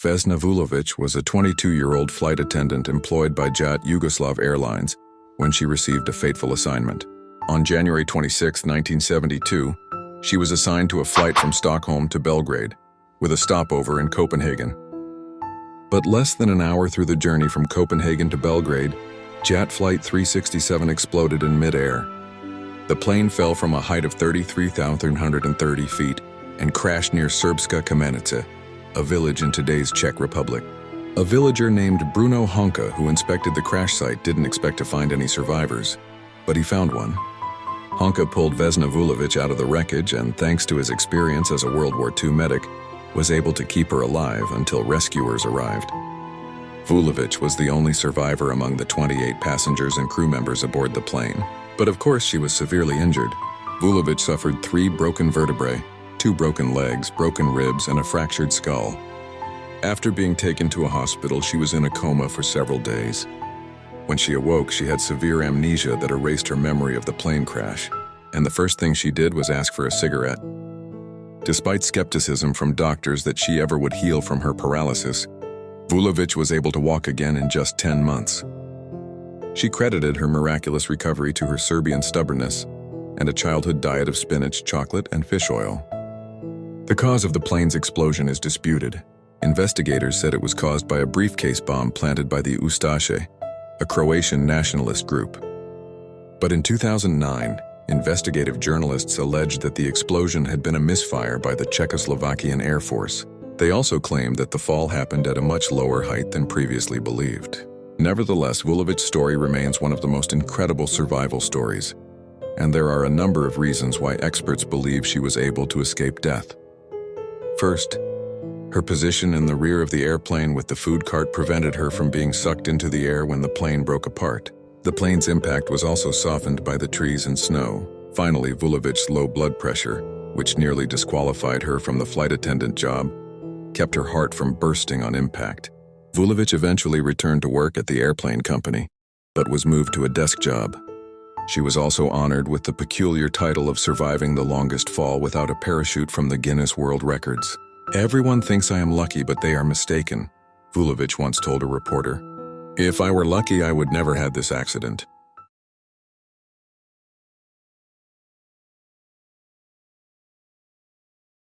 Vesna Vulović was a 22-year-old flight attendant employed by JAT Yugoslav Airlines when she received a fateful assignment. On January 26, 1972, she was assigned to a flight from Stockholm to Belgrade, with a stopover in Copenhagen. But less than an hour through the journey from Copenhagen to Belgrade, JAT Flight 367 exploded in mid-air. The plane fell from a height of 33,130 feet and crashed near Srpska Kamenica, a village in today's Czech Republic. A villager named Bruno Honka, who inspected the crash site, didn't expect to find any survivors, but he found one. Honka pulled Vesna Vulović out of the wreckage and, thanks to his experience as a World War II medic, was able to keep her alive until rescuers arrived. Vulović was the only survivor among the 28 passengers and crew members aboard the plane, but of course she was severely injured. Vulović suffered 3 broken vertebrae, 2 broken legs, broken ribs, and a fractured skull. After being taken to a hospital, she was in a coma for several days. When she awoke, she had severe amnesia that erased her memory of the plane crash, and the first thing she did was ask for a cigarette. Despite skepticism from doctors that she ever would heal from her paralysis, Vulović was able to walk again in just 10 months. She credited her miraculous recovery to her Serbian stubbornness and a childhood diet of spinach, chocolate, and fish oil. The cause of the plane's explosion is disputed. Investigators said it was caused by a briefcase bomb planted by the Ustaše, a Croatian nationalist group. But in 2009, investigative journalists alleged that the explosion had been a misfire by the Czechoslovakian Air Force. They also claimed that the fall happened at a much lower height than previously believed. Nevertheless, Vulovic's story remains one of the most incredible survival stories, and there are a number of reasons why experts believe she was able to escape death. First, her position in the rear of the airplane with the food cart prevented her from being sucked into the air when the plane broke apart. The plane's impact was also softened by the trees and snow. Finally, Vulovic's low blood pressure, which nearly disqualified her from the flight attendant job, kept her heart from bursting on impact. Vulović eventually returned to work at the airplane company, but was moved to a desk job. She was also honored with the peculiar title of surviving the longest fall without a parachute from the Guinness World Records. "Everyone thinks I am lucky, but they are mistaken," Vulović once told a reporter. "If I were lucky, I would never have this accident."